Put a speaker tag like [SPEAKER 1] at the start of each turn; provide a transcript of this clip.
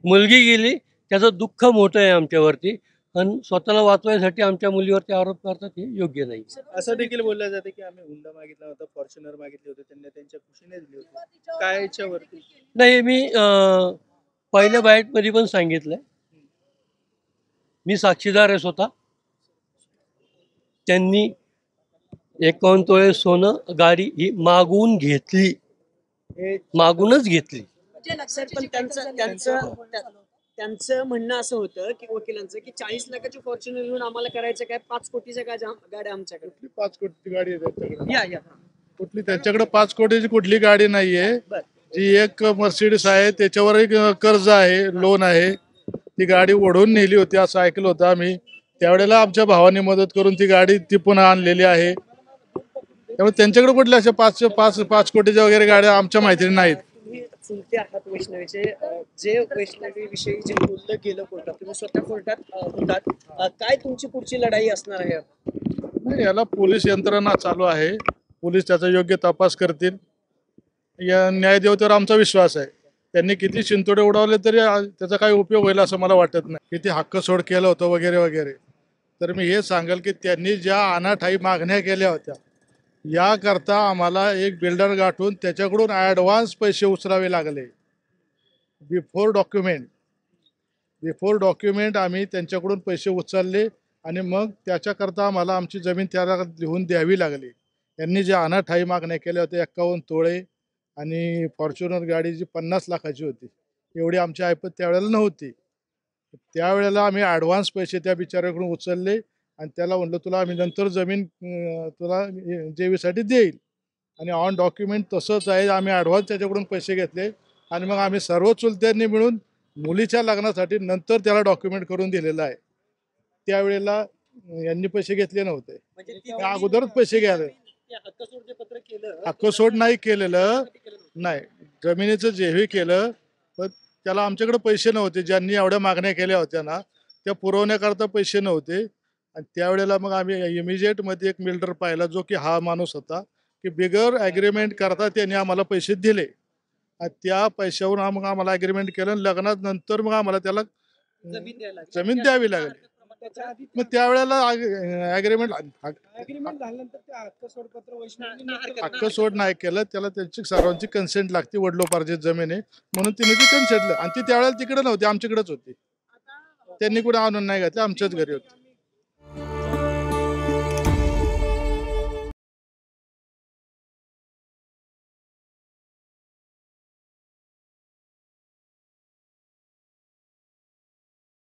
[SPEAKER 1] मुलगी गेली, त्याचं दुःख मोठं आहे आमच्यावरती. आणि स्वतःला वाचवायसाठी आमच्या मुलीवरती आरोप करतात, हे योग्य नाही.
[SPEAKER 2] असं देखील बोललं जाते की आम्ही हुंडा मागितला होता, फॉर्च्युनर मागितले होते, त्यांनी त्यांच्या खुशीने दिली होती. काय याच्यावरती?
[SPEAKER 1] नाही, मी पहिल्या बाईटमध्ये पण सांगितलंय, मी साक्षीदार आहे स्वतः. त्यांनी 51 तोळे सोनं गाडी ही मागून घेतली,
[SPEAKER 2] हे
[SPEAKER 1] मागूनच घेतली.
[SPEAKER 3] सर, पण त्यांचं म्हणणं असं होतं की वकिलांचं की 40 लाखाची फॉर्च्युनर घेऊन आम्हाला करायचं काय, 5 कोटीच्या गाड्या आमच्याकडे.
[SPEAKER 4] कुठली 5 कोटीची गाडी आहे त्यांच्याकडे?
[SPEAKER 3] या
[SPEAKER 4] कुठली त्यांच्याकडे 5 कोटीची कुठली गाडी नाहीये.
[SPEAKER 3] बर.
[SPEAKER 4] जी एक मर्सिडीज आहे, त्याच्यावर एक कर्ज आहे, लोन आहे. ती गाडी ओढून नेली होती असं ऐकलं होतं आम्ही. त्यावेळेला आमच्या भावाने मदत करून ती गाडी ती पुन्हा आणलेली आहे. त्यामुळे त्यांच्याकडे कुठल्या अशा 5 कोटीच्या वगैरे गाड्या आमच्या माहितीने नाहीत.
[SPEAKER 3] तुम्ही चुलते आहात वैष्णवीचे, जे वैष्णवी विषयी जे बोललं गेलं कोर्टात, तुम्ही स्वतः कोर्टात होतात, काय तुमची पुढची लढाई असणार आहे?
[SPEAKER 4] नाही, याला पोलीस यंत्रणा चालू आहे. पोलीस त्याचा योग्य तपास करतील. या न्यायदेवतेवर आमचा विश्वास आहे. त्यांनी किती शिंतोडे उडवले तरी त्याचा काही उपयोग होईल असं मला वाटत नाही. किती हक्कसोड केलं होतं वगैरे वगैरे. तर मी हे सांगेल की त्यांनी ज्या अनाठाई मागण्या केल्या होत्या, याकरता आम्हाला एक बिल्डर गाठून त्याच्याकडून ॲडव्हान्स पैसे उचलावे लागले. बिफोर डॉक्युमेंट आम्ही त्यांच्याकडून पैसे उचलले आणि मग त्याच्याकरता आम्हाला आमची जमीन त्याला लिहून द्यावी लागली. यांनी ज्या अनाठाई मागण्या केल्या होत्या, 51 तोळे आणि फॉर्च्युनर गाडी जी 50 लाखाची होती, एवढी आमची ऐपत त्यावेळेला नव्हती. त्यावेळेला आम्ही ॲडव्हान्स पैसे त्या बिचाऱ्याकडून उचलले आणि त्याला म्हणलं तुला आम्ही नंतर जमीन तुला जेवीसाठी देईल. आणि ऑन डॉक्युमेंट तसंच आहे. आम्ही ॲडव्हान्स त्याच्याकडून पैसे घेतले आणि मग आम्ही सर्व चुलत्यांनी मिळून मुलीच्या लग्नासाठी नंतर त्याला डॉक्युमेंट करून दिलेलं आहे. त्यावेळेला यांनी पैसे घेतले नव्हते, अगोदरच पैसे घ्यायला. हक्कसोड नाही केलेलं, नाही, जमिनीचं जेही केलं, पण त्याला आमच्याकडे पैसे नव्हते. ज्यांनी एवढ्या मागण्या केल्या होत्या ना, त्या पुरवण्याकरता पैसे नव्हते. आणि त्यावेळेला मग आम्ही इमिजिएटमध्ये एक बिल्डर पाहिला, जो की हा माणूस होता की बिगर ॲग्रीमेंट करता त्यांनी आम्हाला पैसे दिले. आणि त्या पैशावरून मग आम्हाला ॲग्रीमेंट केलं. लग्नात नंतर मग आम्हाला त्याला जमीन द्यावी लागली. मग त्यावेळेला ॲग्रीमेंट हक्कसोड नाही केलं. त्याला त्यांची सर्वांची कन्सेंट लागते. वडिलोपार्जित जमीन आहे म्हणून तिने ती कन्सेंट, आणि ती त्यावेळेला तिकडे नव्हती, आमच्याकडेच होती. त्यांनी कुठे आणून नाही घातली, आमच्याच घरी होती.